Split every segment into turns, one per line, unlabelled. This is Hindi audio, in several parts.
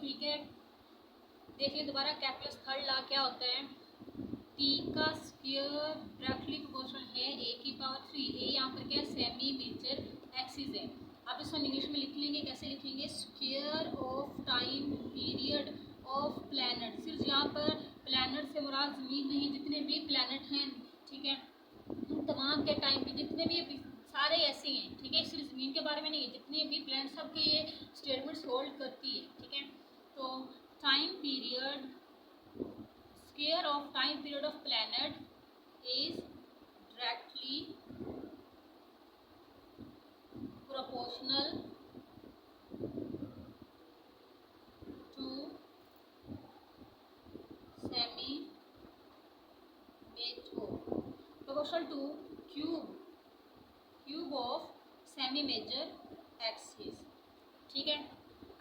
ठीक है, देख लिया दोबारा। कैप्लस थर्ड लॉ क्या होता है, टी का स्क्वायर डायरेक्टली प्रोपोर्शनल है ए की पावर 3। ए यहाँ पर क्या है, सेमी मेजर एक्सिस है। आप इसको इंग्लिश में लिख लेंगे, कैसे लिखेंगे, square of time period of planet. सिर्फ यहाँ पर प्लैनेट से मुराद ज़मीन नहीं, जितने भी प्लैनेट हैं, ठीक है, तमाम के टाइम पे जितने भी सारे ऐसे हैं, ठीक है, सिर्फ ज़मीन के बारे में नहीं है, जितने भी प्लैनेट सब के ये स्टेटमेंट्स होल्ड करती है, ठीक है। तो time period, square of time period of planet is directly proportional to semi major, proportional to cube of semi major axis, ठीक है।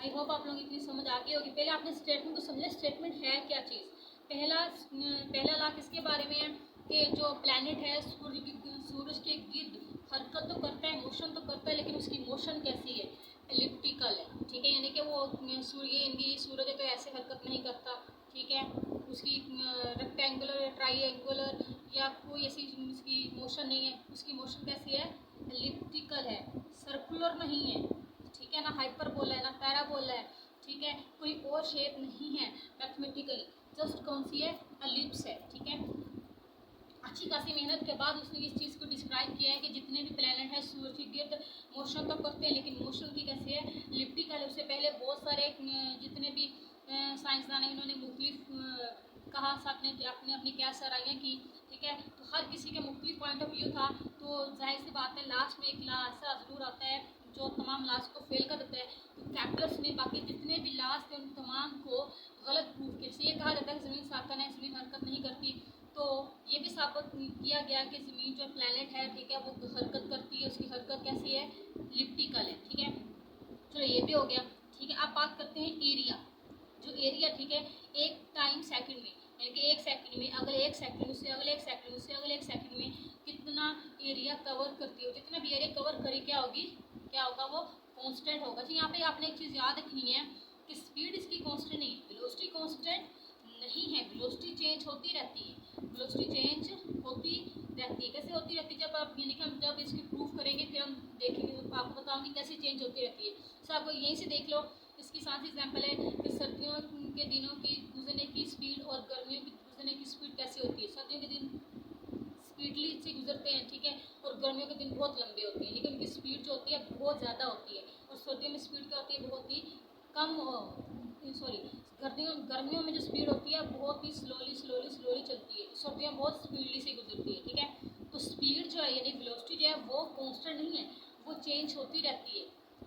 आई होप आप लोगों की इतनी समझ आ गई होगी। पहले आपने स्टेटमेंट को समझा, स्टेटमेंट है क्या चीज़। पहला लॉ किसके बारे में है कि जो प्लैनेट है सूरज के गिर्द हरकत तो करता है, मोशन तो करता है, लेकिन उसकी मोशन कैसी है, एलिप्टिकल है, ठीक है। यानी कि वो सूरज है तो ऐसे हरकत नहीं करता, ठीक है। उसकी रेक्टेंगुलर, ट्राइएंगुलर या कोई ऐसी उसकी मोशन नहीं है। उसकी मोशन कैसी है, एलिप्टिकल है, सर्कुलर नहीं है, ठीक है ना, हाइपरबोला है ना पैराबोला है, ठीक है, कोई और शेप नहीं है मैथमेटिकली, जस्ट कौन सी है, एलिप्स है, ठीक है। अच्छी खासी मेहनत के बाद उसने इस चीज़ को डिस्क्राइब किया है कि जितने भी प्लैनेट हैं सूरज के गिर्द मोशन तो करते हैं, लेकिन मोशन की कैसी है, एलिप्टिकल है। उससे पहले बहुत सारे जितने भी साइंसदान हैं, इन्होंने मुख्तलिफ कहा, सबने अपनी अपनी क्या सराहियाँ की, ठीक है। तो हर किसी के मुख्तलिफ पॉइंट ऑफ व्यू था। तो जाहिर सी बात है लास्ट में एक लॉ ऐसा ज़रूर आता है जो तमाम लॉज को फेल कर देता है। तो कैप्लस ने बाकी जितने भी लॉज थे उन तमाम को गलत प्रूव किया। इसलिए कहा जाता है कि ज़मीन साकन है, ज़मीन हरकत नहीं करती। तो ये भी साबित किया गया कि ज़मीन जो प्लैनेट है, ठीक है, वो हरकत करती है, उसकी हरकत कैसी है, एलिप्टिकल है, ठीक है। चलो ये भी हो गया, ठीक है। अब बात करते हैं एरिया। जो एरिया, ठीक है, एक टाइम सेकंड में, यानी कि एक सेकंड में, अगले एक सेकंड में, उससे अगले एक सेकंड में, उससे अगले एक सेकंड में कितना एरिया कवर करती है। जितना भी एरिया कवर करे क्या होगी, क्या होगा, वो कांस्टेंट होगा। जी यहाँ पे आपने एक चीज़ याद रखनी है कि स्पीड इसकी कांस्टेंट नहीं है, वेलोसिटी कांस्टेंट नहीं है, वेलोसिटी चेंज होती रहती है, वेलोसिटी चेंज होती रहती है। कैसे होती रहती है, जब आप यानी कि हम जब इसकी प्रूफ करेंगे फिर हम देखेंगे, तो आपको बताऊंगी कैसे चेंज होती रहती है। सो आप यहीं से देख लो, इसकी साथ एग्जाम्पल है कि सर्दियों के दिनों की गुजरने की स्पीड और गर्मियों की गुजरने की स्पीड कैसी होती है। सर्दियों के दिन स्पीडली से गुजरते हैं, ठीक है, और गर्मियों के दिन बहुत लंबे होते हैं, लेकिन उनकी स्पीड जो होती है बहुत ज़्यादा होती है। और सर्दियों में स्पीड क्या होती है, बहुत ही कम, गर्मियों में जो स्पीड होती है बहुत ही स्लोली चलती है, सर्दियों में बहुत स्पीडली से गुजरती है, ठीक है। तो स्पीड जो है यानी वेलोसिटी जो है वो कांस्टेंट नहीं है, वो चेंज होती रहती है,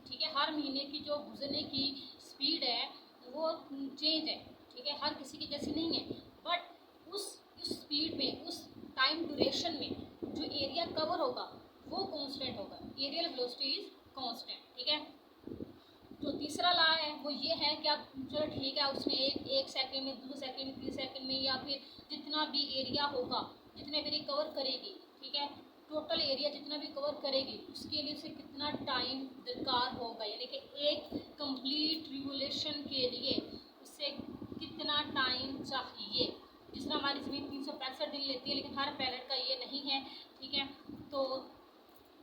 ठीक है। हर महीने की जो गुजरने की स्पीड है वो चेंज है, ठीक है, हर किसी की जैसी नहीं है। बट उस स्पीड में, उस टाइम ड्यूरेशन में जो एरिया कवर होगा वो कांस्टेंट होगा, एरियल वेलोसिटी इज कांस्टेंट, ठीक है। जो तीसरा लॉ है वो ये है कि आप चलो ठीक है, उसने एक सेकंड में, 2 सेकंड में, 3 सेकंड में, या फिर जितना भी एरिया होगा, जितने भी कवर करेगी, ठीक है, टोटल एरिया जितना भी कवर करेगी उसके लिए उसे कितना टाइम दरकार होगा, यानी कि एक कंप्लीट रिवोल्यूशन के लिए उससे कितना टाइम चाहिए। जिस तरह हमारी ज़मीन 365 दिन लेती है, लेकिन हर प्लैनेट का ये नहीं है, ठीक है। तो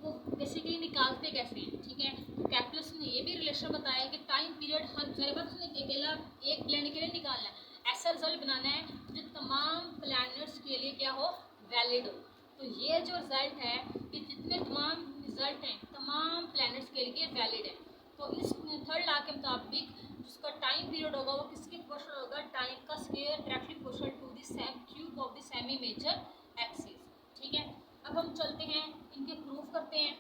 वो बेसिकली निकालते कैसे हैं, ठीक है। तो कैप्लस ने ये भी रिलेशन बताया कि टाइम पीरियड हर जगह उसने अकेला एक प्लैनेट के लिए निकालना है, ऐसा रिजल्ट बनाना है जो तमाम प्लैनेट्स के लिए क्या हो, वैलिड हो। तो ये जो रिजल्ट है, ये जितने तमाम रिजल्ट हैं तमाम प्लैनेट्स के लिए वैलिड है। तो इस थर्ड लॉ के मुताबिक जिसका टाइम पीरियड होगा वो किसके प्रोपोर्शनल होगा, टाइम का square directly proportional to the same cube of the semi major axis, ठीक है। अब हम चलते हैं, इनके प्रूफ करते हैं।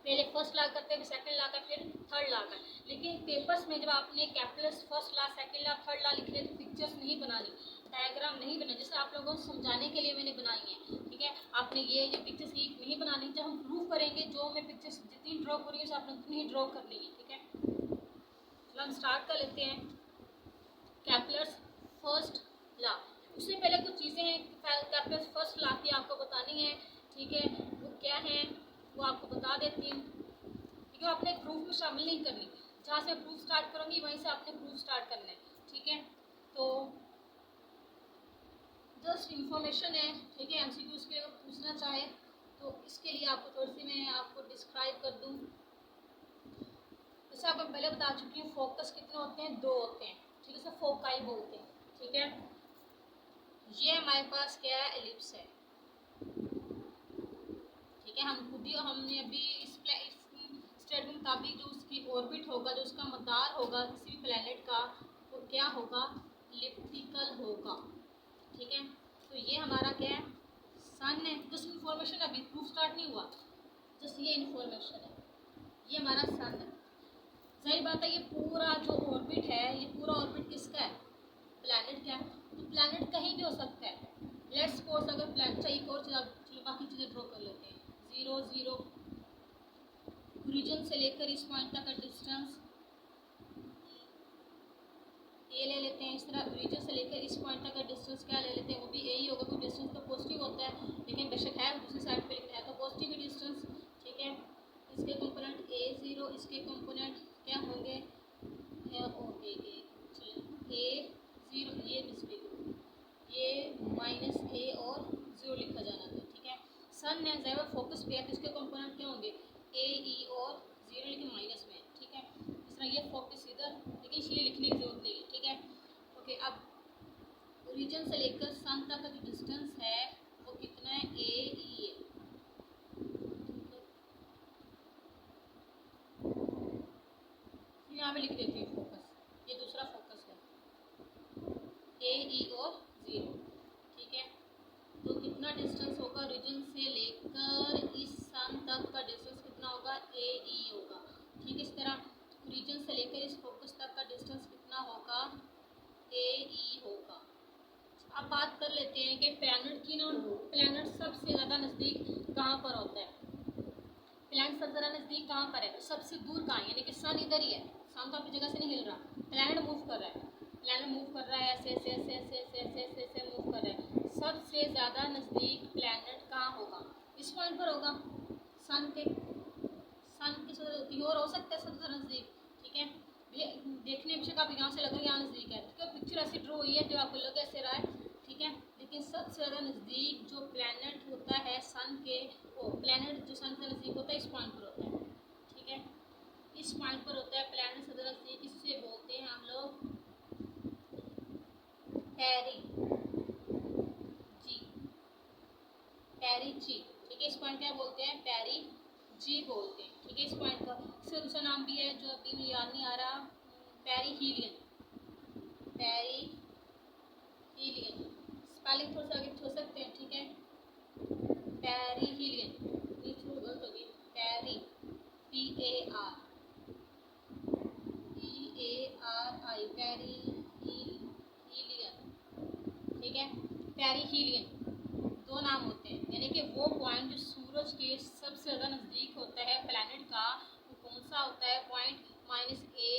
पहले फर्स्ट लॉ करते हैं, सेकंड लॉ का, फिर थर्ड लॉ का। लेकिन पेपर्स में जब आपने Kepler's first law, second law, third law लिखने तो पिक्चर्स नहीं बनानी, डायग्राम नहीं बनानी, जैसे आप लोगों को समझाने के लिए मैंने बनाई है, ठीक है। आपने ये पिक्चर्स नहीं बनानी, जब हम प्रूफ करेंगे जो हमें पिक्चर्स जितनी ड्रॉ करेंगे उसे आपने उतनी ही ड्रॉ करनी है, ठीक है। चलो हम स्टार्ट कर लेते हैं कैप्लस फर्स्ट लॉ। उससे पहले कुछ चीज़ें हैं कैप्लस फर्स्ट लॉ की आपको बतानी है, ठीक है। वो क्या है वो आपको बता देती हूँ, ठीक है। आपने प्रूफ में शामिल नहीं करनी, जहाँ से प्रूफ स्टार्ट करूँगी वहीं से आपने प्रूफ स्टार्ट स्टार्ट करना है, ठीक है। तो जस्ट इंफॉर्मेशन है, ठीक है। एमसीक्यूज के अगर पूछना चाहे तो इसके लिए आपको थोड़ी सी मैं आपको डिस्क्राइब कर दूं। जैसे आपको पहले बता चुकी हूँ, फोकस कितने होते हैं, 2 होते हैं, ठीक है। सब फोकाई बोलते हैं, ठीक है। ये हमारे पास क्या है, एलिप्स है, ठीक है। हम खुद ही हमने अभी इस स्टेट के मुताबिक जो उसकी ऑर्बिट होगा, जो उसका मदार होगा किसी भी प्लेनेट का, वो क्या होगा, इलिप्टिकल होगा, ठीक है। तो ये हमारा क्या है, सन है। जस्ट इन्फॉर्मेशन, अभी प्रूफ स्टार्ट नहीं हुआ, जस्ट ये इन्फॉर्मेशन है, ये हमारा सन है। सही बात है, ये पूरा जो ऑर्बिट है, ये पूरा ऑर्बिट किसका है, प्लैनेट का है। तो प्लैनेट कहीं भी हो सकता है। लेट्स सपोज अगर प्लैनेट चाहिए, एक और चीज़ बाकी चीज़ें ड्रॉ कर लेते हैं। 0 0 ओरिजिन से लेकर इस पॉइंट तक का डिस्टेंस ए ले लेते हैं। इस तरह ओरिजिन से लेकर इस पॉइंट तक का डिस्टेंस क्या ले लेते हैं, वो भी ए ही होगा, क्योंकि डिस्टेंस तो पॉजिटिव होता है, लेकिन बेशक है दूसरी साइड पे, लेकिन है तो पॉजिटिव ही डिस्टेंस, ठीक है। इसके कंपोनेंट A0, इसके कंपोनेंट क्या होंगे, A0, ये मिस्टेक, ये -A और 0 लिखा जाना था, ठीक है। सन ने ज़्यादा फोकस पे है, तो इसके कंपोनेंट क्या होंगे, A, E और 0, लेकिन माइनस में, ठीक है। इस तरह ये फोकस इधर, लेकिन इसलिए लिखने की जरूरत नहीं है, ठीक है। ओके, अब ओरिजिन से लेकर सन तक का जो डिस्टेंस है वो कितना है, AE है। यहाँ पे लिख देती हूँ फोकस, ये दूसरा फोकस है, AE और 0, ठीक है। तो कितना डिस्टेंस होगा, ओरिजिन से लेकर इस सन तक का डिस्टेंस कितना होगा, AE होगा, ठीक है। इस तरह ओरिजिन से लेकर इस फोकस तक का डिस्टेंस कितना होगा, AE होगा। अब बात कर लेते हैं कि प्लैनेट की ना, प्लैनेट सबसे ज़्यादा नज़दीक कहाँ पर होता है, प्लैनेट सबसे ज़्यादा नज़दीक कहाँ पर है, तो सबसे दूर कहाँ है, यानी कि सन इधर ही है, सन तो अपनी जगह से नहीं हिल रहा, प्लैनेट मूव कर रहा है, प्लैनेट मूव कर रहा है, ऐसे ऐसे ऐसे ऐसे ऐसे ऐसे ऐसे ऐसे मूव कर रहा है। सबसे ज़्यादा नज़दीक प्लैनेट कहाँ होगा, इस पॉइंट पर होगा, सन के, सन की कहीं और हो सकता है सबसे नज़दीक, ठीक है। देखने में आप यहाँ से लग रहा है यहाँ नज़दीक है, ठीक है। पिक्चर ऐसी ड्रॉ हुई है जो आपको लगे ऐसे रहा है, ठीक है। लेकिन सबसे ज़्यादा नज़दीक जो प्लैनेट होता है सन के, वो प्लैनेट जो सन से नज़दीक होता है इस पॉइंट पर होता है, ठीक है। इस पॉइंट पर होता है प्लैनेट से ज़्यादा नज़दीक, इससे बोलते हैं हम लोग पेरिजी, पेरिजी, ठीक है। इस पॉइंट क्या बोलते हैं, पेरिजी बोलते हैं, ठीक है। इस पॉइंट का इसका दूसरा नाम भी है जो अभी मुझे याद नहीं आ रहा, पेरिहीलियन, पेरिहीलियन, स्पेलिंग थोड़ा सा आगे हो सकते हैं, ठीक है। पेरिहीलियन, ये थोड़ी गलत होगी, पेरी PARI, पेरिहीलियन, ठीक है। पेरिहीलियन दो नाम होते हैं, यानी कि वो पॉइंट जो सूरज के सबसे ज़्यादा नज़दीक होता है प्लैनेट का, वो कौन सा होता है, पॉइंट -A,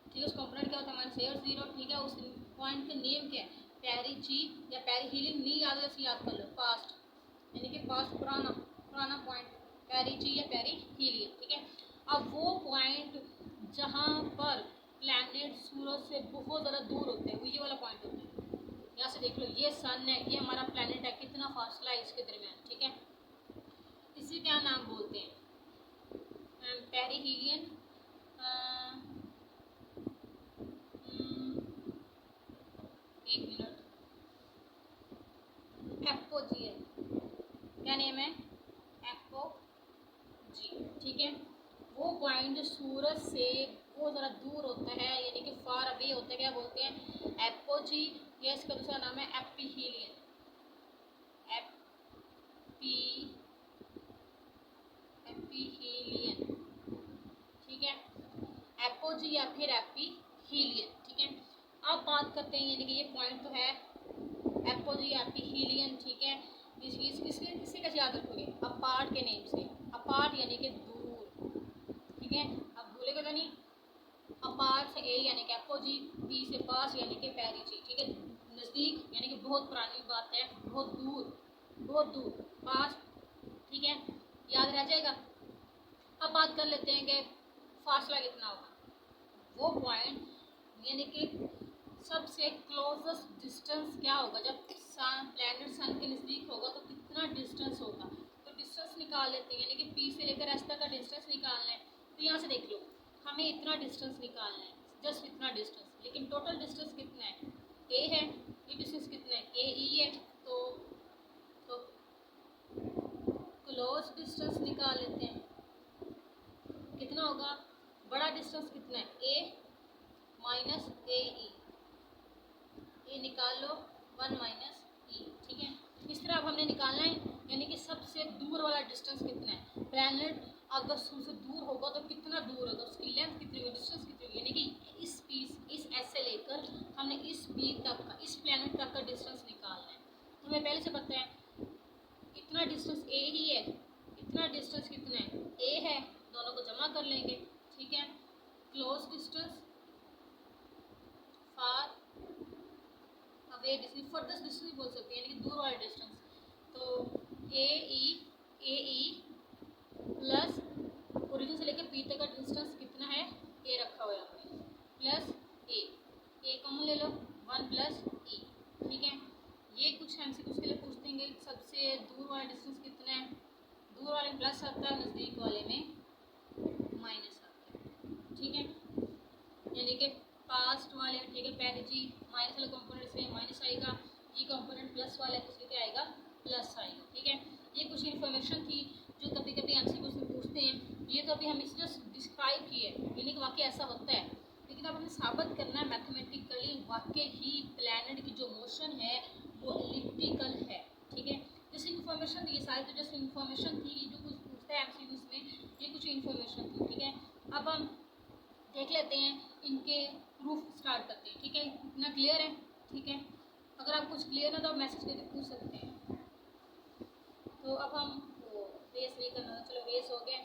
ठीक है। उस कंपोनेंट क्या होता है, -A और 0, ठीक है। उस पॉइंट का नेम क्या है, पेरिजी या पेरिहीलियन, नहीं याद है ऐसे याद कर लो, पास्ट, यानी कि पास्ट पुराना पुराना पॉइंट, पेरिजी या पेरिहीलियन, ठीक है। अब वो पॉइंट जहाँ पर प्लैनेट सूरज से बहुत ज़्यादा दूर होते हैं, वो ये वाला पॉइंट होता है। यहाँ से देख लो, ये सन है, ये हमारा प्लैनेट है, कितना फासला है इसके दरमियान, ठीक है। इसे क्या नाम बोलते हैं, पेरिहीलियन, एक मिनट, एपोजी है, क्या नेम है, एपोजी, ठीक है। वो पॉइंट जो सूरज से बहुत ज़्यादा दूर होता है, यानी कि फार अवे होता है, क्या बोलते हैं, एपोजी, या इसका दूसरा नाम है एपिहीलियन, एपिहीलियन, ठीक है। एपोजी या फिर एपिहीलियन, ठीक है। अब बात करते हैं, यानी कि ये पॉइंट तो है एपोजी या एपिहीलियन, ठीक है। इसके कैसे याद रखोगे, अपार्ट के नेम से, अपार्ट यानी कि दूर, ठीक है। अब भूलेगा तो नहीं, अपार्ट से A यानी कि एपोजी, B से पास यानी कि पेरिजी, ठीक है। नज़दीक यानी कि बहुत पुरानी बात है, बहुत दूर, बहुत दूर, पास, ठीक है, याद रह जाएगा। अब बात कर लेते हैं कि फासला कितना होगा, वो पॉइंट यानी कि सबसे क्लोजेस्ट डिस्टेंस क्या होगा, जब प्लैनेट सन के नज़दीक होगा तो कितना डिस्टेंस होगा। तो डिस्टेंस निकाल लेते हैं, यानी कि पी से लेकर एस तक का डिस्टेंस निकालना है। तो यहाँ से देख लो, हमें इतना डिस्टेंस निकालना है, जस्ट इतना डिस्टेंस, लेकिन टोटल डिस्टेंस कितना है, ए है, ये डिस्टेंस कितना है, ए ई है। तो क्लोज डिस्टेंस निकाल लेते हैं, कितना होगा, बड़ा डिस्टेंस कितना है, ए माइनस ए ई, ये निकाल लो 1 माइनस ई, ठीक है। इस तरह अब हमने निकालना है, यानी कि सबसे दूर वाला डिस्टेंस कितना है। प्लैनेट अगर सूर्य से दूर होगा तो कितना दूर होगा, उसकी लेंथ कितनी होगी, डिस्टेंस कितनी होगी, यानी कि इस पी, इस एस से लेकर हमने इस बी तक का, इस प्लैनेट तक का डिस्टेंस निकालना है। तो हमें पहले से पता है इतना डिस्टेंस ए ही है, इतना डिस्टेंस कितना है, ए है, दोनों को जमा कर लेंगे, ठीक है। Close distance far away distance, further distance बोल सकते हैं, यानी कि दूर वाला डिस्टेंस। तो ए ई प्लस ओरिजिन से लेकर पी तक का डिस्टेंस कितना है, ए रखा हुआ है हमने, प्लस ए कॉमन ले लो, 1 प्लस ई, ठीक है। ये कुछ एमसीक्यू के लिए पूछ देंगे, सबसे दूर वाला डिस्टेंस कितना है, दूर वाले में प्लस आता है, नज़दीक वाले में माइनस आता है, ठीक है। यानी कि पास्ट वाले, ठीक है, पहले जी माइनस वाले कंपोनेंट से माइनस आएगा, जी कंपोनेंट प्लस वाला है तो उससे क्या आएगा, प्लस आएगा, ठीक है। ये कुछ इन्फॉर्मेशन थी जो कभी कभी एमसीक्यू से पूछते हैं। ये तो अभी हम इसे जस्ट डिस्क्राइब किए, यानी कि वाकई ऐसा होता है, लेकिन अब हमें साबित करना है मैथमेटिकली वाकई ही प्लैनेट की जो मोशन है वो इलिप्टिकल है, ठीक है। जैसे इन्फॉर्मेशन थी, ये सारी तो जस्ट इन्फॉर्मेशन थी, जो कुछ पूछता है एमसीक्यूज में, ये कुछ इन्फॉर्मेशन थी, ठीक है। अब हम देख लेते हैं, इनके प्रूफ स्टार्ट करते हैं, ठीक है। इतना क्लियर है, ठीक है। अगर आप कुछ क्लियर है तो आप मैसेज करके पूछ सकते हैं। तो अब हम रेस नहीं करना, चलो रेस हो गए,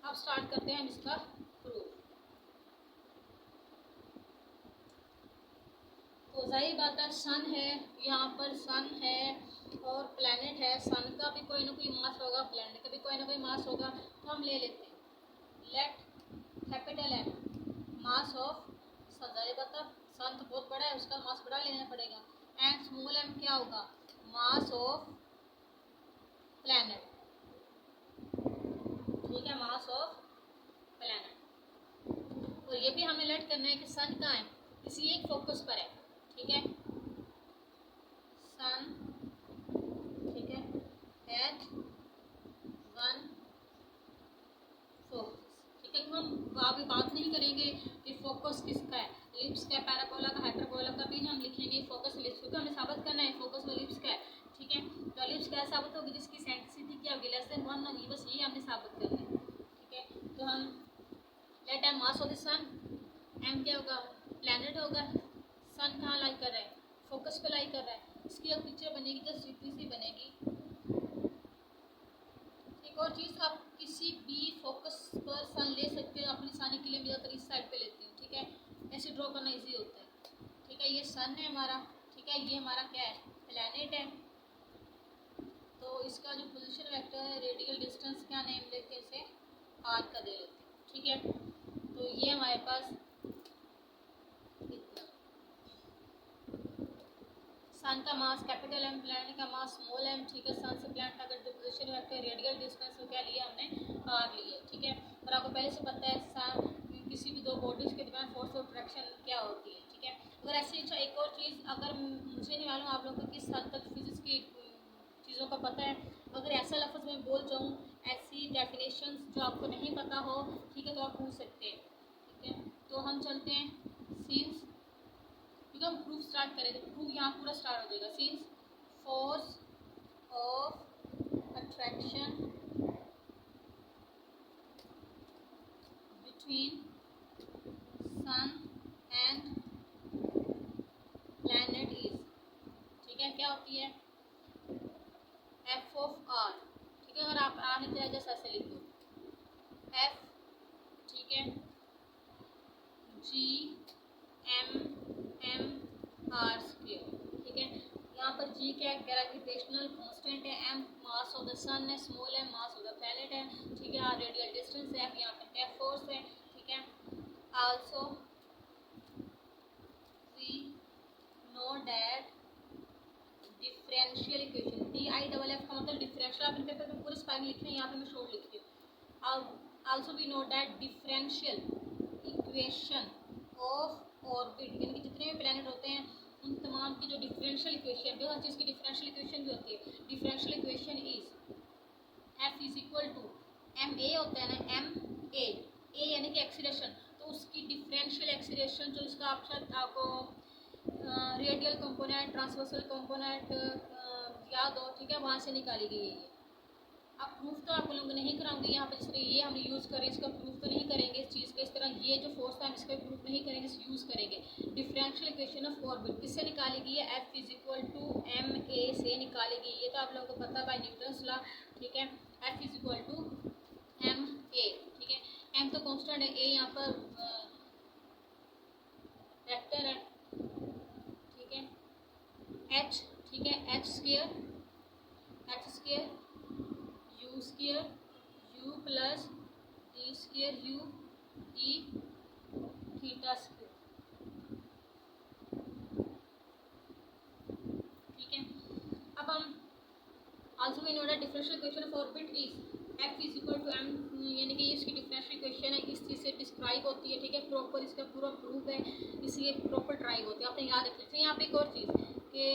अब स्टार्ट करते हैं हम इसका प्रूफ। तो जाहिर बात है, सन है, यहाँ पर सन है और प्लैनेट है, सन का भी कोई ना कोई मास होगा, प्लैनेट का भी कोई ना कोई मास होगा। तो हम ले लेते हैं, let capital M mass of sun, जाहिर बात है सन तो बहुत बड़ा है, उसका मास बड़ा लेना पड़ेगा, एंड स्मॉल एम क्या होगा, मास ऑफ प्लैनेट, ठीक है, मास ऑफ प्लैनेट। तो ये भी हमें लेट करना है कि सन कहाँ है, किसी एक फोकस पर है, ठीक है, सन, ठीक है, एट 1 फोकस, ठीक है। हम अभी बात नहीं करेंगे कि फोकस किसका है, एलिप्स का, पैराबोला का, हाइपरबोला का भी हम लिखेंगे फोकस एलिप्स, क्योंकि हमें साबित करना है फोकस एलिप्स का है, ठीक है। तो एलिप्स क्या साबित होगी, जिसकी सेंट्रिसिटी क्या होगी, लेस देन 1 होगी, बस यही हमने साबित करना है, ठीक है। तो हम let M mass of the sun, M क्या होगा, प्लैनेट होगा, सन कहाँ लाई कर रहा है, फोकस पे लाई कर रहा है, इसकी अब पिक्चर बनेगी जस्ट इतनी सी बनेगी। एक और चीज़, आप किसी भी फोकस पर सन ले सकते हो, अपनी आसानी के लिए मैं ज़्यादातर इस साइड पे लेती हूँ, ठीक है, ऐसे ड्रॉ करना इजी होता है, ठीक है। ये सन है हमारा, ठीक है, ये हमारा क्या है, प्लैनेट है। तो इसका जो पोजीशन वेक्टर है, रेडियल डिस्टेंस क्या नेम लेते हैं, इसे आर का दे लेते हैं, ठीक है। तो ये हमारे पास इतना, सन का मास कैपिटल एम, प्लैनेट का मास स्मॉल एम, ठीक है। सन से प्लैनेट का जो पोजीशन वेक्टर रेडियल डिस्टेंस को क्या लिया हमने, आर लिया, ठीक है। और आपको पहले से पता है सन किसी भी दो बॉडीज के दरमियान फोर्स ऑफ अट्रैक्शन क्या होती है, ठीक है। अगर ऐसी एक और चीज़, अगर मुझे नहीं मालूम आप लोगों को किस हद तक फिजिक्स की चीज़ों का पता है, अगर ऐसा लफ्ज़ मैं बोल जाऊँ, ऐसी डेफिनेशंस जो आपको नहीं पता हो, ठीक है, तो आप पूछ सकते हैं, ठीक है। तो हम चलते हैं सीन्स, क्योंकि हम प्रूफ स्टार्ट करें तो प्रूफ यहाँ पूरा स्टार्ट हो जाएगा। Since force of attraction between sun and planet is, ठीक है, क्या होती है, एफ ऑफ आर, ठीक है। अगर आप आर नहीं तो जैसे ऐसे लिख दो, एफ, ठीक है, G M M R square, ठीक है। यहाँ पर जी क्या है, ग्रेविटेशनल कांस्टेंट है, M mass of the sun है, स्मॉल है मास ऑफ द प्लैनेट है, ठीक है। रेडियल डिस्टेंस है, यहाँ पर क्या force also we know that differential equation DIFF का मतलब डिफरेंशियल, आपने पेपर में पूरे स्पेलिंग लिखे हैं, यहाँ पे मैं शॉर्ट लिखती हूँ। Also we know that differential equation of orbit, यानी कि जितने भी प्लैनेट होते हैं उन तमाम की जो डिफरेंशियल इक्वेशन, जो हर चीज़ की डिफरेंशियल इक्वेशन भी होती है, differential equation is F is equal to M A होता है ना, एम ए यानी कि एक्सीलरेशन, तो उसकी डिफरेंशियल एक्सीलरेशन जो इसका आपको रेडियल कंपोनेंट, ट्रांसवर्सल कंपोनेंट याद हो, ठीक है, वहाँ से निकाली गई है ये। अब प्रूफ तो आप लोगों को नहीं कराऊंगी यहाँ पे, जिस तरह ये हम यूज़ करें इसका प्रूफ तो नहीं करेंगे इस चीज़ का, इस तरह ये जो फोर्स था हम इसका प्रूफ नहीं करेंगे, इस यूज़ करेंगे। डिफरेंशियल इक्वेशन ऑफ ऑर्बिट किससे निकाली गई है? F is equal to M A से निकाली गई, ये तो आप लोगों को पता बाय न्यूटन्स लॉ, ठीक है। F is equal to M A, ठीक है, एम तो कॉन्स्टेंट है, ए यहाँ पर वेक्टर है, ठीक है, एच, ठीक है, H square U square U plus D square U D theta square, ठीक है। अब हम also we know that differential equation of orbit is F is equal to M, यानी कि इसकी डिफरेंशियल इक्वेशन है, इस चीज़ से डिस्क्राइब होती है, ठीक है, प्रॉपर इसका पूरा प्रूफ है, इसलिए प्रॉपर ड्राइव होती है, आपने याद रख लीजिए। यहाँ पे एक और चीज़ कि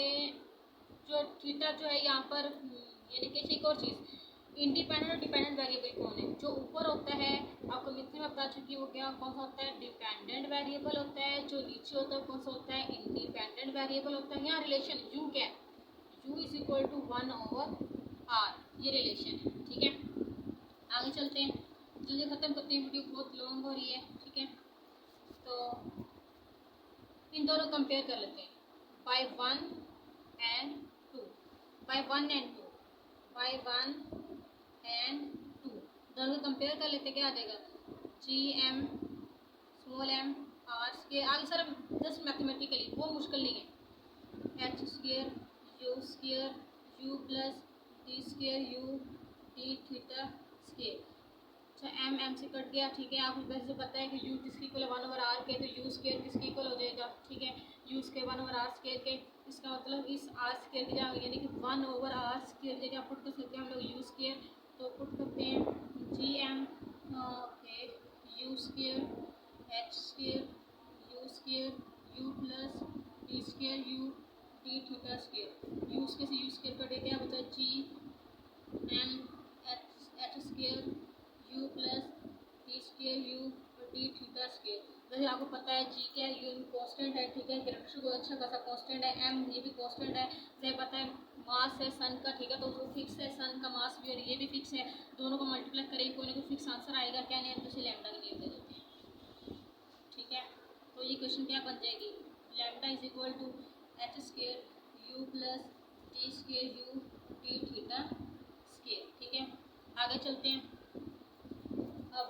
जो थीटा जो है यहाँ पर, यानी कि एक और चीज़, इंडिपेंडेंट और डिपेंडेंट वेरिएबल कौन है? जो ऊपर होता है आपको मिथ्या में बता चुकी वो क्या, कौन सा होता है? डिपेंडेंट वेरिएबल होता है। जो नीचे होता है कौन सा होता है? इंडिपेंडेंट वेरिएबल होता है। यहाँ रिलेशन यू क्या है? You is equal to 1/r, ये रिलेशन है, ठीक है। आगे चलते हैं, जल्दी खत्म करते हैं, वीडियो बहुत लॉन्ग हो रही है, ठीक है। तो इन दोनों कंपेयर कर लेते हैं, by 1 and 2, by 1 and 2, by 1 and 2, दोनों को कंपेयर कर लेते, क्या आ जाएगा? G M small M R square, आगे सर जस्ट मैथमेटिकली, वो मुश्किल नहीं है, H square U plus D square U D theta square. अच्छा एम से कट गया, ठीक है। आपको वैसे पता है कि यू किसकी इक्वल है 1/r के, तो यू स्क्वायर किसकी इक्वल हो जाएगा, ठीक है, यू स्क्वायर 1/r स्क्वायर के, इसका मतलब इस आर स्क्वायर की जगह यानी कि 1/r स्क्वायर जगह पुट कर सकते हैं हम लोग यू स्क्वायर, तो पुट करते हैं G M okay U square H square U plus D square U D theta square, U square से यू स्क्वायर कटे, क्या बचा? G M H square U plus D square U D theta square. वैसे आपको पता है जी क्या है? यू कांस्टेंट है, ठीक है, कैरेक्टर को अच्छा खासा कांस्टेंट है, एम ये भी कांस्टेंट है, वैसे पता है मास है सन का, ठीक है, तो वो फिक्स है, सन का मास भी और ये भी फिक्स है, दोनों को मल्टीप्लाई करेंगे कोई ना कोई फिक्स आंसर आएगा, क्या नहीं तो इसे लैम्डा का नियम दे देते हैं, ठीक है। तो ये क्वेश्चन क्या बन जाएगी? Lambda is equal to H square U plus D square U D theta square, ठीक है। आगे चलते हैं, अब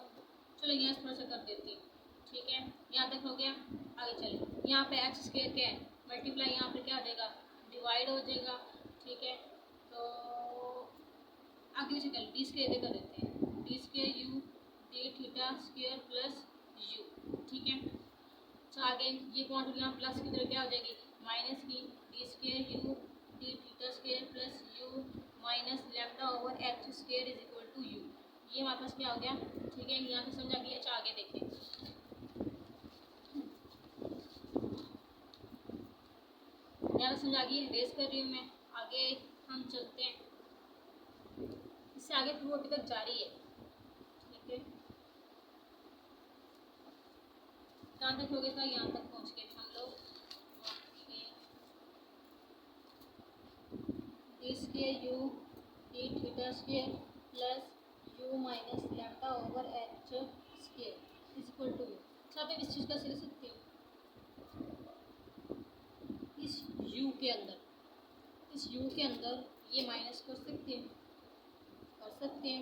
चलो यहाँ थोड़ा सा कर देती हूँ, ठीक है, यहाँ तक हो गया। आगे चले, यहाँ पे एच स्क्वायर क्या है? मल्टीप्लाई यहाँ पे क्या हो जाएगा? डिवाइड हो जाएगा, ठीक है। तो आगे से कर डी स्क्वायर कर देते हैं, D square U D theta square plus you, ठीक है। तो आगे ये क्वांटिटी यहाँ प्लस की तरह क्या हो जाएगी? माइनस की D square U D theta square plus U minus lambda over H square is equal to U, ये हमारे पास क्या हो गया, ठीक है। यहाँ से समझा गया। अच्छा आगे देखें, यहाँ से समझा गई, रेस कर रही हूँ मैं। आगे हम चलते हैं, इससे आगे प्रूफ अभी तक जारी है, ठीक है। कहाँ तक हो गया था? यहाँ तक पहुँच गए हम लोग। D square U D theta square plus U minus lambda over H square is equal to U. अच्छा आप इस चीज़ का सिर सकते हो, इस u के अंदर, इस u के अंदर ये माइनस कर सकते हैं,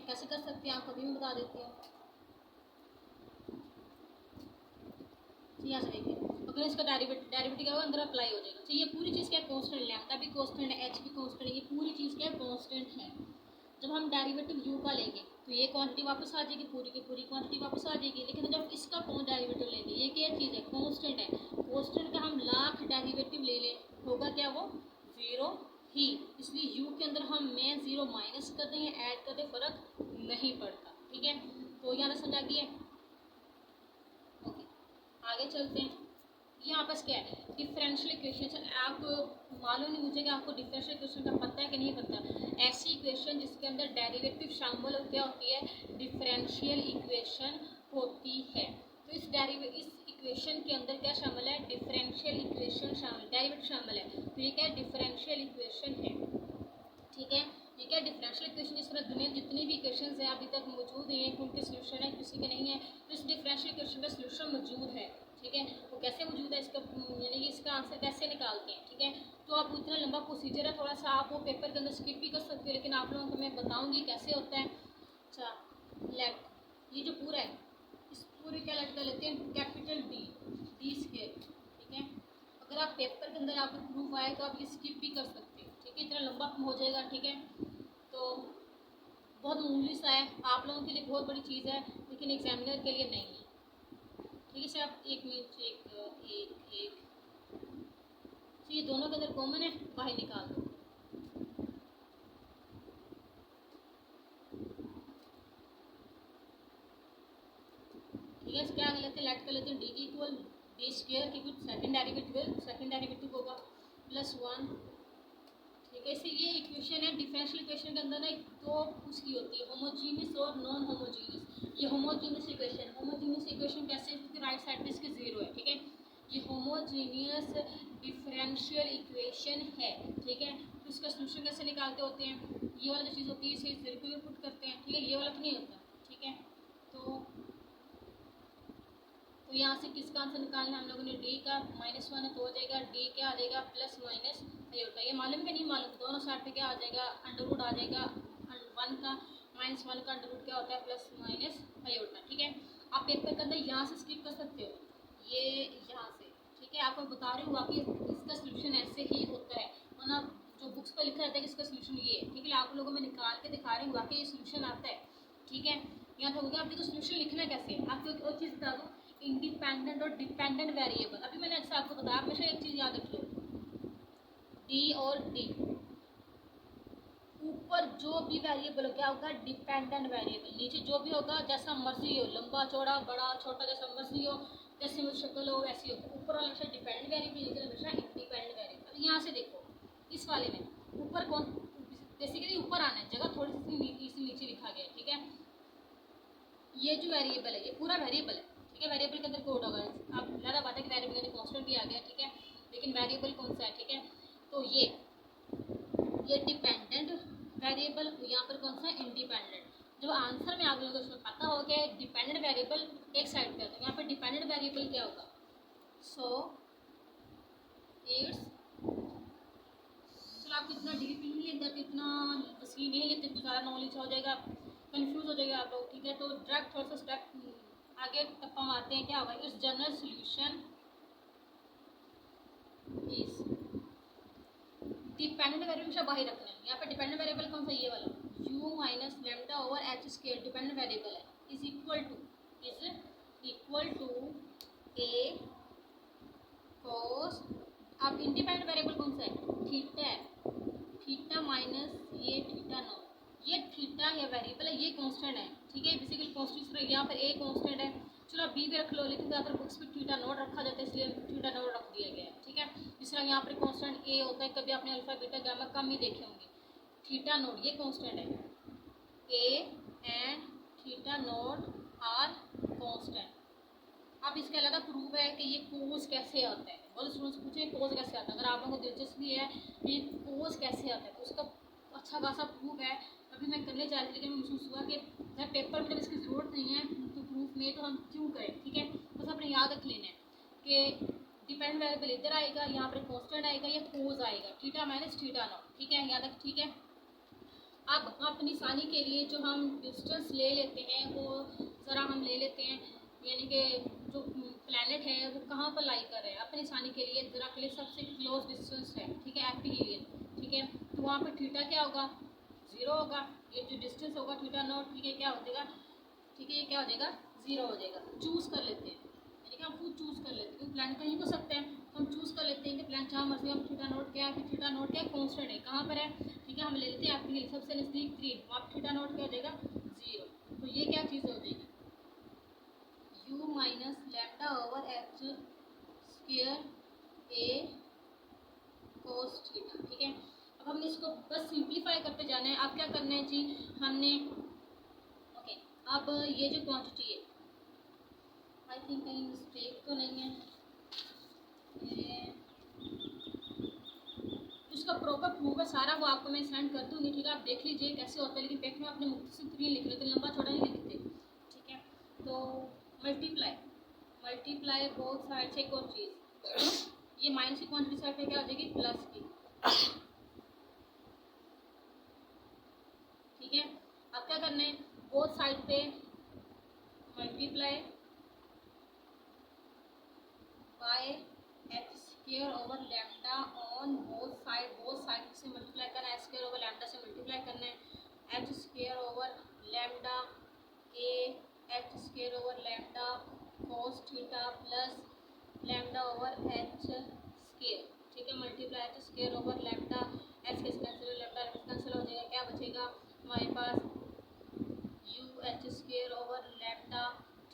कैसे कर सकते हैं आप कभी मैं बता देती हूँ। यहाँ से देखिए, अगर इसका डेरिवेटिव क्या होगा? अंदर अप्लाई हो जाएगा। तो ये पूरी चीज़ क्या है? कांस्टेंट, लैम्डा भी कांस्टेंट है, एच भी कांस्टेंट है, ये पूरी चीज़ क्या है? कांस्टेंट है। जब हम डेरिवेटिव u का लेंगे तो ये क्वांटिटी वापस आ जाएगी, पूरी की पूरी क्वांटिटी वापस आ जाएगी, लेकिन जब इसका कॉमन डेरिवेटिव लेंगे। ये क्या चीज़ है, कांस्टेंट है। कांस्टेंट का हम लाख डेरिवेटिव ले लें, होगा क्या वो ज़ीरो ही। इसलिए u के अंदर हम मैं ज़ीरो माइनस कर दें या ऐड कर दें, फर्क नहीं पड़ता। ठीक है, तो यहाँ तक समझा गया। ओके, आगे चलते हैं। यहाँ पर क्या है, डिफरेंशियल इक्वेशन। आपको मालूम नहीं मुझे कि आपको डिफरेंशियल इक्वेशन का पता है कि नहीं पता। ऐसी इक्वेशन जिसके अंदर डेरिवेटिव शामिल हो, क्या होती है, डिफरेंशियल इक्वेशन होती है। तो इस इक्वेशन के अंदर क्या शामिल है, डिफरेंशियल इक्वेशन शामिल, डेरिवेटिव शामिल है। तो ये क्या डिफरेंशियल इक्वेशन है। ठीक है, ये क्या डिफरेंशियल इक्वेशन, जिस तरह दुनिया जितनी भी इक्वेशंस है अभी तक मौजूद हैं, उनके सोल्यूशन है, किसी के नहीं है। तो इस डिफरेंशियल इक्वेशन का सोल्यूशन मौजूद है। ठीक है, वो कैसे मौजूद है, इसका यानी कि इसका आंसर कैसे निकालते हैं। ठीक है, तो आप इतना लंबा प्रोसीजर है, थोड़ा सा आप वो पेपर के अंदर स्किप भी कर सकते हो, लेकिन आप लोगों को मैं बताऊंगी कैसे होता है। अच्छा, लेट ये जो पूरा है, इस पूरे क्या लेट कर लेते हैं, कैपिटल डी स्क्वायर। ठीक है, अगर आप पेपर के अंदर आपको प्रूफ आए तो आप ये स्किप भी कर सकते हो। ठीक है, इतना लंबा हो जाएगा। ठीक है, तो बहुत मामूली सा है, आप लोगों के लिए बहुत बड़ी चीज़ है, लेकिन एग्जामिनर के लिए नहीं है। ठीक है सर, आप एक मिनट, एक तो ये दोनों के अंदर कॉमन है, बाहर निकाल दो। ठीक है, क्या कर लेते हैं, लेट कर लेते हैं डी की इक्वल डी स्क्वायर की कुछ सेकंड डेरिवेटिव होगा प्लस वन। ठीक है, इससे ये इक्वेशन है, डिफरेंशियल इक्वेशन के अंदर ना दो उसकी होती है, होमोजीनियस और नॉन होमोजीनियस। ये होमोजीनियस इक्वेशन कैसे है, क्योंकि राइट साइड पे इसके जीरो है। ठीक है, ये होमोजीनियस डिफरेंशियल इक्वेशन है। ठीक है, तो इसका सोल्यूशन कैसे निकालते होते हैं, ये वाला जो चीज़ होती है इसे जीरो पे पुट करते हैं। ठीक है, ये वाला तो नहीं होता। ठीक है, तो यहाँ से किसका आंसर निकालना है हम लोगों ने, डी का -1 है तो हो जाएगा डी क्या आ जाएगा प्लस माइनस आयोटा। ये मालूम कि नहीं मालूम, दोनों साइड पे क्या आ जाएगा, अंडर रूट आ जाएगा। 1 का -1 का अंडर रूट क्या होता है, प्लस माइनस आयोटा। ठीक है, आप पेपर के अंदर यहाँ से स्किप कर सकते हो, ये यहाँ से। ठीक है, आपको बता रही हूँ वाकई इसका सोल्यूशन ऐसे ही होता है, वरना जो बुक्स पर लिखा रहता है कि इसका सोल्यूशन ये है। ठीक है, आप लोगों में निकाल के दिखा रही हूँ, वाकई ये सोल्यूशन आता है। ठीक है, यहाँ तो हो गया। आप देखो सोल्यूशन लिखना कैसे है, आपको एक और चीज़ बता दूँ, इंडिपेंडेंट और डिपेंडेंट वेरिएबल। अभी मैंने अच्छा आपको बताया, हमेशा एक चीज़ याद रख लो, डी और डी ऊपर जो भी वेरिएबल हो क्या होगा, डिपेंडेंट वेरिएबल। नीचे जो भी होगा जैसा मर्जी हो, लंबा चौड़ा बड़ा छोटा जैसा मर्जी हो, जैसे में शक्ल हो वैसी हो। ऊपर वाला हमेशा डिपेंडेंट वेरिएबल, नीचे हमेशा इंडिपेंडेंट वेरिएबल। यहाँ से देखो इस वाले में ऊपर कौन, बेसिकली ऊपर आना है, जगह थोड़ी सी नीचे लिखा गया है। ठीक है, ये जो वेरिएबल है ये पूरा वेरिएबल है। ठीक है, वेरिएबल के अंदर कोड होगा। आप ज़्यादा बात है कि वेरिएबल के अंदर कांस्टेंट भी आ गया। ठीक है, लेकिन वेरिएबल कौन सा है, ठीक है, तो ये डिपेंडेंट वेरिएबल, यहाँ पर कौन सा है, इंडिपेंडेंट। जब आंसर में आप लोगों को पता हो कि डिपेंडेंट वेरिएबल एक साइड पे होता है, यहाँ पर डिपेंडेंट वेरिएबल क्या होगा, सो इट्स, चलो आप इतना डीपली नहीं लेते, इतना तस्वीर नहीं लेते, तो ज़्यादा नॉलेज हो जाएगा, कंफ्यूज हो जाएगा आप लोग। ठीक है, तो डायरेक्ट थोड़ा सा स्टेप आगे तक हम आते हैं। क्या होगा, इस general solution is dependent variable बाहर रखना है। यहाँ पे डिपेंडेंट वेरिएबल कौन सा, ये वाला u minus lambda over H square dependent variable है, इज इक्वल टू ए कोस। अब इंडिपेंडेंट वेरिएबल कौन सा है, थीटा है, थीटा माइनस ये थीटा नॉट। ये थीटा है वेरिएबल है, ये कांस्टेंट है। ठीक है, बेसिकली कांस्टेंट यहाँ पर ए कांस्टेंट है, चलो आप बी भी रख लो, लेकिन ज़्यादातर बुक्स पे थीटा नोट रखा जाता है, इसलिए थीटा नोट रख दिया गया है। ठीक है, जिस तरह यहाँ पर कांस्टेंट ए होता है, कभी आपने अल्फा बीटा गामा कम ही देखे होंगे। थीटा नोट ये कांस्टेंट है, A and theta naught are constant. अब इसके अलावा प्रूफ है कि ये कोस कैसे आता है, बहुत स्टूडेंट्स पूछे कोस कैसे आता है। अगर आप लोगों को दिलचस्पी है कि कोस कैसे आता है, तो उसका अच्छा खासा प्रूफ है। अभी मैं करने जा रही थी, लेकिन महसूस हुआ कि जब पेपर में जब इसकी ज़रूरत नहीं है तो प्रूफ में, तो हम क्यों करें। ठीक है, बस अपने याद रख लेना है कि डिपेंडेंट वेरिएबल इधर आएगा, यहाँ पर कांस्टेंट आएगा, या कोस आएगा, थीटा माइनस थीटा नॉट। ठीक है, याद रख। ठीक है, अब अपनी आसानी के लिए जो हम डिस्टेंस ले लेते हैं वो ज़रा हम ले लेते हैं, यानी कि जो प्लैनेट है वो कहाँ पर लाई कर रहे हैं। अपनी आसानी के लिए ज़रा के लिए सबसे क्लोज डिस्टेंस है, ठीक है, एपीरियन। ठीक है, तो वहाँ पर थीटा क्या होगा, 0 होगा। ये जो डिस्टेंस होगा थीटा नॉट, ठीक है, क्या हो जाएगा, ठीक है, ये क्या हो जाएगा, 0 हो जाएगा। चूज़ कर लेते हैं, प्लान कहीं हो सकता है, हम चूज़ कर लेते हैं कि प्लान जहाँ मर्जी हम थीटा नोट क्या है, फिर थीटा नोट क्या है, कॉन्स्टेंट है, कहाँ पर है, ठीक है, हम ले लेते हैं आपके लिए सबसे नज़दीक 3, वहाँ पर थीटा नोट क्या हो जाएगा 0। तो ये क्या चीज़ हो जाएगी, u minus lambda over H square A cos theta, ठीक है। अब हमने इसको बस सिंप्लीफाई करते जाना है। आप क्या करना है जी, हमने ओके, अब ये जो क्वांटिटी है, आई थिंक कहीं मिस्टेक तो नहीं है, उसका प्रॉपर प्रूफ है सारा, वो आपको मैं सेंड कर दूँगी, ठीक है, आप देख लीजिए कैसे होता है। लेकिन बैक में आपने मुख्तसर 3 लिख रहे थे, लंबा छोटा नहीं लिखते, ठीक है। तो मल्टीप्लाई बोथ साइड से एक और चीज़, ये माइनस की क्वांटिटी साइड पे क्या हो जाएगी, प्लस की, ठीक है। अब क्या करना है, बोथ साइड पे multiply by H square over lambda on both side से मल्टीप्लाई करना है, स्क्वायर ओवर लैम्डा से मल्टीप्लाई करना है, H square over lambda A H square over lambda cos theta plus lambda over H square, ठीक है, multiply H square over lambda, H के कैंसिल लैम्डा कैंसिल हो जाएगा, क्या बचेगा हमारे पास U H square over lambda,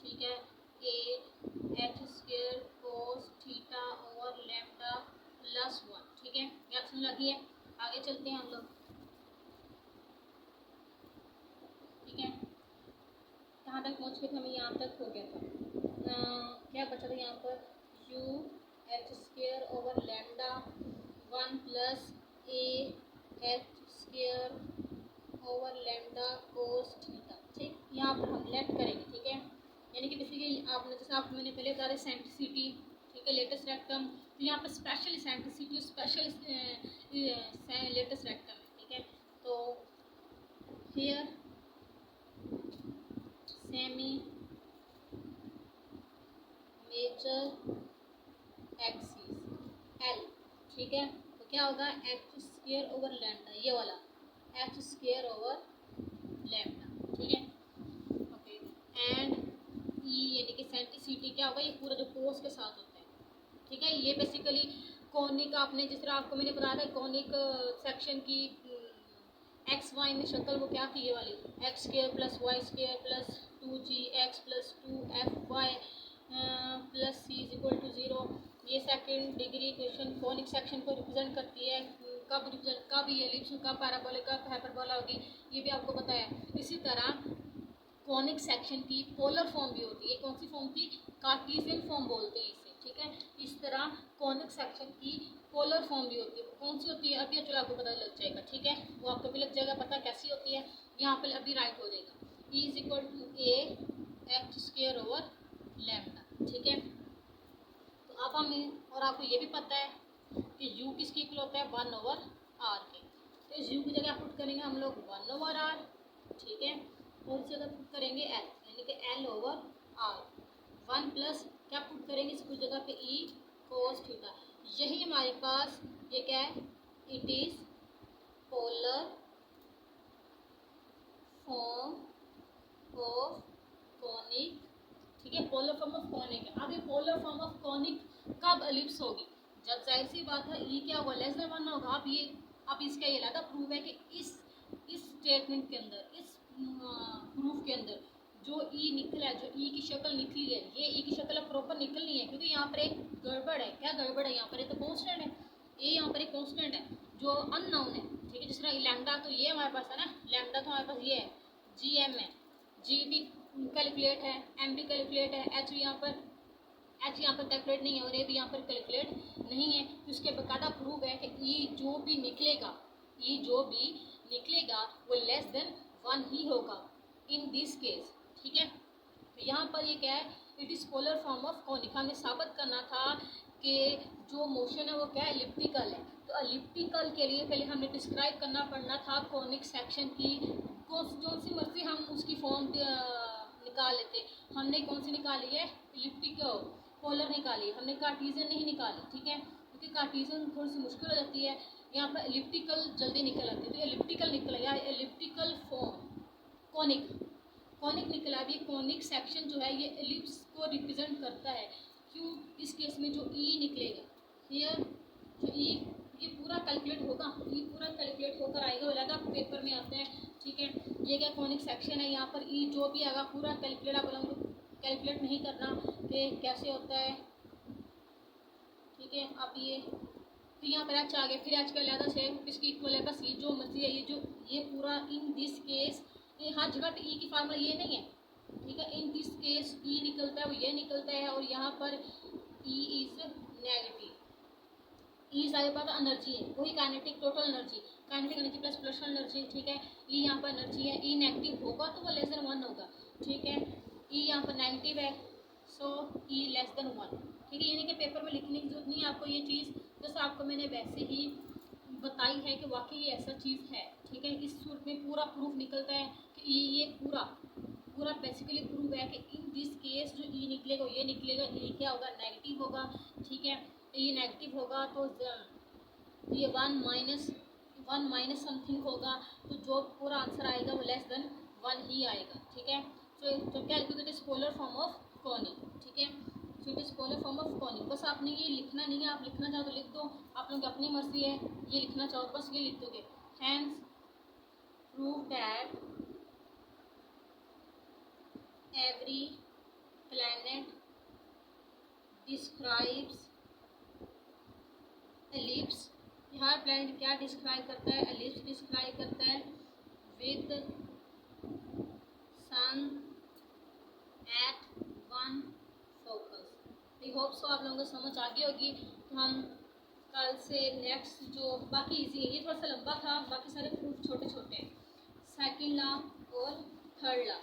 ठीक है, A H square cos theta over lambda plus 1, ठीक है, ये ऑप्शन लगी है। आगे चलते हैं हम लोग, ठीक है, कहाँ तक पहुँच गए थे, हमें यहाँ तक हो गया था, क्या बचा था यहाँ पर, you H square over lambda 1 plus A H square over lambda cos theta, ठीक, यहाँ पर हम लेट करेंगे, ठीक है, यानी कि बेसिकली आपने जैसे आपको मैंने पहले बता रहे सेंट्रिसिटी, ठीक है, लेटेस्ट रेक्टम, तो यहाँ पर special centricity special latest rectum है, ठीक है। तो here semi major axis L, ठीक है, तो क्या होगा एच स्क्वायर ओवर लैम्डा, ये वाला एच स्क्वायर ओवर लैम्डा, ठीक है, ओके, एंड ई यानी कि सेंट्रिसिटी क्या होगा, ये पूरा जो कोस के साथ होता है, ठीक है। ये बेसिकली कॉनिक, आपने जिस तरह आपको मैंने बताया था कॉनिक सेक्शन की एक्स वाई में शक्ल वो क्या थी, ये वाली X square plus Y square plus 2g X plus 2fy plus C is equal to 0, ये second degree equation conic section को रिप्रेजेंट करती है। कब ये एलिप्स, कब पैराबोलिक, कब हाइपरबोला होगी, ये भी आपको पता है। इसी तरह कॉनिक सेक्शन की पोलर फॉर्म भी होती है, कौन सी फॉर्म की, कार्टेशियन फॉर्म बोलते हैं इसे, ठीक है। इस तरह कॉनिक सेक्शन की पोलर फॉर्म भी होती है, कौन सी होती है अभी चलो आपको पता लग जाएगा, ठीक है, वो आपको भी लग जाएगा पता कैसी होती है, यहाँ पर अभी राइट हो जाएगा, E is equal to A H square over lambda, ठीक है। तो अब हम, और आपको ये भी पता है कि u किसके इक्वल होता है 1 ओवर आर के, तो इस u की जगह पुट करेंगे हम लोग 1 ओवर आर, ठीक है, और इस जगह पुट करेंगे l यानी कि l ओवर आर, 1 प्लस क्या पुट करेंगे इसकी जगह पे e कोस थीटा, यही हमारे पास ये क्या है, it is polar form of conic, ठीक है, पोलर फॉर्म ऑफ कॉनिक है। अब ये पोलर फॉर्म ऑफ कॉनिक कब एलिप्स होगी, जब जाहिर सी बात है ई क्या होगा, लेस देन 1 होगा। अब इसका ये लादा प्रूफ है कि इस स्टेटमेंट के अंदर, इस प्रूफ के अंदर जो ई निकला है, जो ई की शक्ल निकली है, ये ई की शक्ल अब प्रॉपर निकलनी है, क्योंकि यहाँ पर एक गड़बड़ है। क्या गड़बड़ है यहाँ पर, तो कॉन्स्टेंट है, ए यहाँ पर एक कॉन्स्टेंट है जो अननोन है, ठीक है। जिस तरह लैम्डा तो ये हमारे पास है ना, लैम्डा तो हमारे पास ये है, जी एम है, जी भी कैलकुलेट है, एम भी कैलकुलेट है, एच भी यहाँ पर कैलकुलेट नहीं है और ए भी यहाँ पर कैलकुलेट नहीं है। तो उसके बकायदा प्रूफ है कि ई जो भी निकलेगा वो लेस देन 1 ही होगा इन दिस केस, ठीक है। तो यहाँ पर ये क्या है, it is polar form of conic. हमें साबित करना था कि जो मोशन है वो क्या है, एलिप्टिकल है। तो एलिप्टिकल के लिए पहले हमें डिस्क्राइब करना पड़ना था कॉनिक सेक्शन की, कौन सी मर्जी हम उसकी फॉर्म निकाल लेते। हमने कौन सी निकाली है, एलिप्टिकल पोलर निकाली, हमने कार्टेशियन नहीं निकाली, ठीक है, क्योंकि कार्टेशियन थोड़ी सी मुश्किल हो जाती है। यहाँ पर एलिप्टिकल जल्दी निकल आती है, तो एलिप्टिकल निकला या एलिप्टिकल फॉर्म कॉनिक निकला। अब ये कॉनिक सेक्शन जो है ये एलिप्स को रिप्रेजेंट करता है। क्यों? इस केस में जो ई निकलेगा हियर, जो ई ये पूरा कैलकुलेट होगा, ये पूरा कैलकुलेट होकर आएगा, अलग पेपर में आता है, ठीक है। ये क्या कॉनिक सेक्शन है, यहाँ पर ई जो भी आएगा पूरा कैलकुलेट, आप लोगों को कैलकुलेट नहीं करना कि कैसे होता है, ठीक है। अब ये फिर यहाँ पर एच आ गया, फिर एच का अलग से इसकी इक्वल है, बस ये जो मर्जी है, ये पूरा इन दिस केस, ये हर जगह पे ई की फार्मूला ये नहीं है, ठीक है। इन दिस केस ई निकलता है, वो ये निकलता है, और यहाँ पर ई इज नेगेटिव, ई सारे पास एनर्जी है, वही kinetic total energy, kinetic energy plus plus energy, ठीक है। ई यहाँ पर एनर्जी है, ई नेगेटिव होगा तो वो लेस देन 1 होगा, ठीक है। ई यहाँ पर नेगेटिव है, सो ई लेस देन 1, ठीक है। यानी कि पेपर में लिखने की जरूरत नहीं है आपको, ये चीज़ जैसे आपको मैंने वैसे ही बताई है कि वाकई ये ऐसा चीज़ है, ठीक है। इस सूरत में पूरा प्रूफ निकलता है कि ये पूरा पूरा बेसिकली प्रूफ है कि इन दिस केस जो ई निकलेगा ये निकलेगा, ई क्या होगा, नेगेटिव होगा, ठीक है। ये नेगेटिव होगा तो ये वन माइनस समथिंग होगा, तो जो पूरा आंसर आएगा वो लेस देन 1 ही आएगा, ठीक है। तो calculate is polar form of conic, ठीक है। So it is polar form of conic. बस आपने ये लिखना नहीं है, आप लिखना चाहो तो लिख दो, आप लोग अपनी मर्जी है, ये लिखना चाहो बस ये लिख दोगे। Hence prove that every planet describes ellipse, हर प्लैनेट क्या डिस्क्राइब करता है, एलिप्स डिस्क्राइब करता है with sun at one focus. I hope so आप लोगों को समझ आ गई होगी। तो हम कल से नेक्स्ट जो बाकी इजी है, ये थोड़ा सा लंबा था, बाकी सारे प्रूफ छोटे छोटे हैं, सेकंड लॉ और थर्ड लॉ।